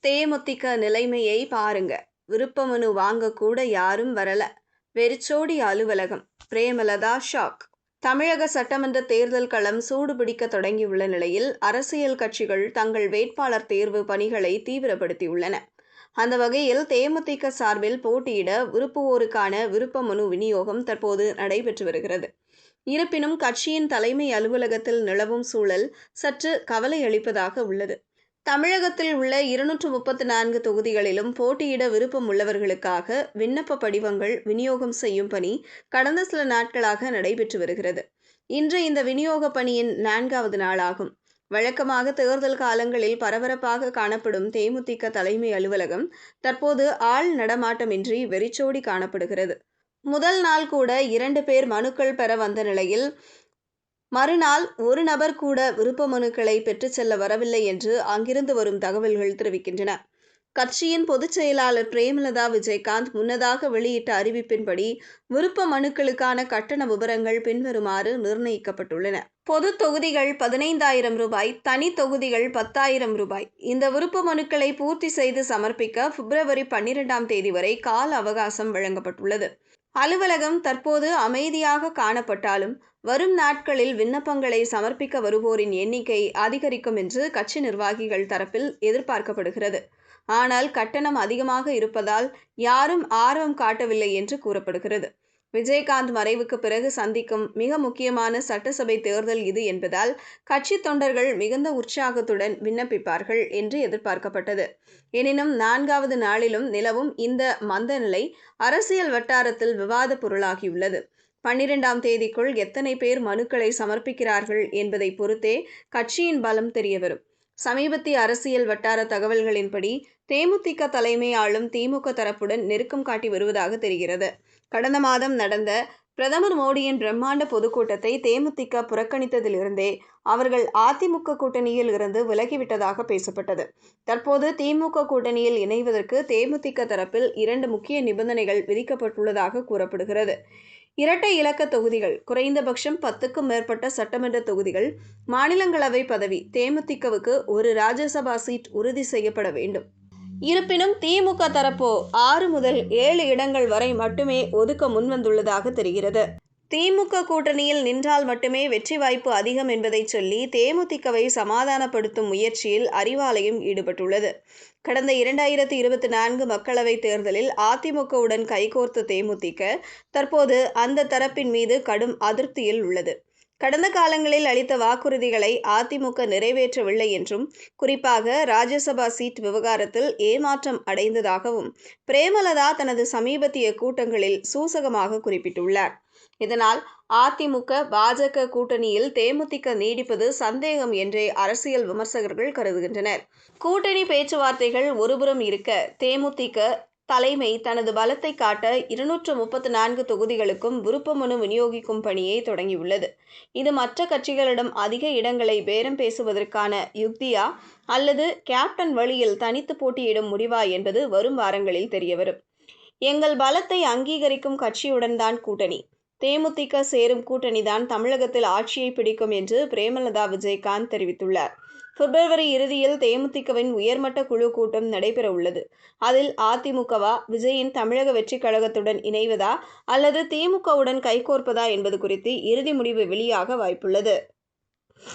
தேமுதிக நிலைமையை பாருங்க. விருப்ப மனு வாங்க கூட யாரும் வரல. வெறிச்சோடி அலுவலகம். பிரேமலதா ஷாக். தமிழக சட்டமன்ற தேர்தல் களம் சூடுபிடிக்க தொடங்கியுள்ள நிலையில் அரசியல் கட்சிகள் தங்கள் வேட்பாளர் தேர்வு பணிகளை தீவிரப்படுத்தியுள்ளன. அந்த வகையில் தேமுதிக சார்பில் போட்டியிட விருப்புவோருக்கான விருப்ப மனு விநியோகம் தற்போது நடைபெற்று வருகிறது. இருப்பினும் கட்சியின் தலைமை அலுவலகத்தில் நிலவும் சூழல் சற்று கவலை அளிப்பதாக உள்ளது. தமிழகத்தில் உள்ள 234 தொகுதிகளிலும் போட்டியிட விருப்பம் உள்ளவர்களுக்காக விண்ணப்ப படிவங்கள் விநியோகம் செய்யும் பணி கடந்த சில நாட்களாக நடைபெற்று வருகிறது. இன்று இந்த விநியோக பணியின் 4வது நாளாகும். வழக்கமாக தேர்தல் காலங்களில் பரபரப்பாக காணப்படும் தேமுதிக தலைமை அலுவலகம் தற்போது ஆள் நடமாட்டமின்றி வெறிச்சோடி காணப்படுகிறது. முதல் நாள் கூட 2 பேர் மனுக்கள் பெற வந்த நிலையில் மறுநாள் ஒரு நபர் கூட விருப்ப மனுக்களை பெற்றுச் செல்ல வரவில்லை என்று அங்கிருந்து வரும் தகவல்கள் தெரிவிக்கின்றன. கட்சியின் பொதுச் செயலாளர் பிரேமலதா விஜயகாந்த் முன்னதாக வெளியிட்ட அறிவிப்பின்படி விருப்ப மனுக்களுக்கான கட்டண விவரங்கள் பின்வருமாறு நிர்ணயிக்கப்பட்டுள்ளன. பொது தொகுதிகள் 15,000 ரூபாய், தனி தொகுதிகள் 10,000 ரூபாய். இந்த விருப்ப மனுக்களை பூர்த்தி செய்து சமர்ப்பிக்க பிப்ரவரி 12ஆம் தேதி வரை கால அவகாசம் வழங்கப்பட்டுள்ளது. அலுவலகம் தற்போது அமைதியாக காணப்பட்டாலும் வரும் நாட்களில் விண்ணப்பங்களை சமர்ப்பிக்க வருவோரின் எண்ணிக்கை அதிகரிக்கும் என்று கட்சி நிர்வாகிகள் தரப்பில் எதிர்பார்க்கப்படுகிறது. ஆனால் கட்டணம் அதிகமாக இருப்பதால் யாரும் ஆர்வம் காட்டவில்லை என்று கூறப்படுகிறது. விஜயகாந்த் மறைவுக்கு பிறகு சந்திக்கும் மிக முக்கியமான சட்டசபை தேர்தல் இது என்பதால் கட்சி தொண்டர்கள் மிகுந்த உற்சாகத்துடன் விண்ணப்பிப்பார்கள் என்று எதிர்பார்க்கப்பட்டது. எனினும் 4வது நாளிலும் நிலவும் இந்த மந்த நிலை அரசியல் வட்டாரத்தில் விவாத பொருளாகியுள்ளது. 12ஆம் தேதிக்குள் எத்தனை பேர் மனுக்களை சமர்ப்பிக்கிறார்கள் என்பதை பொறுத்தே கட்சியின் பலம் தெரியவரும். சமீபத்திய அரசியல் வட்டார தகவல்களின்படி தேமுதிக தலைமை ஆளும் திமுக தரப்புடன் நெருக்கம் காட்டி வருவதாக தெரிகிறது. கடந்த மாதம் நடந்த பிரதமர் மோடியின் பிரம்மாண்ட பொதுக்கூட்டத்தை தேமுதிக புறக்கணித்ததிலிருந்தே அவர்கள் அதிமுக கூட்டணியில் இருந்து விலகிவிட்டதாக பேசப்பட்டது. தற்போது திமுக கூட்டணியில் இணைவதற்கு தேமுதிக தரப்பில் 2 முக்கிய நிபந்தனைகள் விதிக்கப்பட்டுள்ளதாக கூறப்படுகிறது. இரட்டை இலக்க தொகுதிகள், குறைந்தபட்சம் 10க்கும் மேற்பட்ட சட்டமன்ற தொகுதிகள், மாநிலங்களவை பதவி, தேமுதிகவுக்கு ஒரு ராஜ்யசபா சீட் உறுதி செய்யப்பட வேண்டும். இருப்பினும் திமுக தரப்போ 6 முதல் 7 இடங்கள் வரை மட்டுமே ஒதுக்க முன்வந்துள்ளதாக தெரிகிறது. திமுக கூட்டணியில் நின்றால் மட்டுமே வெற்றி வாய்ப்பு அதிகம் என்பதை சொல்லி தேமுதிகவை சமாதானப்படுத்தும் முயற்சியில் அறிவாலயம் ஈடுபட்டுள்ளது. கடந்த 2024 மக்களவைத் தேர்தலில் அதிமுகவுடன் கைகோர்த்த தேமுதிக தற்போது அந்த தரப்பின் மீது கடும் அதிருப்தியில் உள்ளது. கடந்த காலங்களில் அளித்த வாக்குறுதிகளை அதிமுக நிறைவேற்றவில்லை என்றும், குறிப்பாக ராஜ்யசபா சீட் விவகாரத்தில் ஏமாற்றம் அடைந்ததாகவும் பிரேமலதா தனது சமீபத்திய கூட்டங்களில் சூசகமாக குறிப்பிட்டுள்ளார். இதனால் அதிமுக பாஜக கூட்டணியில் தேமுதிக நீடிப்பது சந்தேகம் என்றே அரசியல் விமர்சகர்கள் கருதுகின்றனர். கூட்டணி பேச்சுவார்த்தைகள் ஒருபுறம் இருக்க, தேமுதிக தலைமை தனது பலத்தை காட்ட 234 தொகுதிகளுக்கும் விருப்ப மனு விநியோகிக்கும் பணியை தொடங்கியுள்ளது. இது மற்ற கட்சிகளிடம் அதிக இடங்களை பேரம் பேசுவதற்கான யுக்தியா அல்லது கேப்டன் வழியில் தனித்து போட்டியிடும் முடிவா என்பது வரும் வாரங்களில் தெரியவரும். எங்கள் பலத்தை அங்கீகரிக்கும் கட்சியுடன் தான் கூட்டணி. தேமுதிக சேரும் கூட்டணிதான் தமிழகத்தில் ஆட்சியை பிடிக்கும் என்று பிரேமலதா விஜயகாந்த் தெரிவித்துள்ளார். பிப்ரவரி இறுதியில் தேமுதிகவின் உயர்மட்ட குழு கூட்டம் நடைபெற உள்ளது. அதில் அதிமுகவா விஜயின் தமிழக வெற்றி கழகத்துடன் இணைவதா அல்லது திமுகவுடன் கைகோர்ப்பதா என்பது குறித்து இறுதி முடிவு வெளியாக வாய்ப்புள்ளது.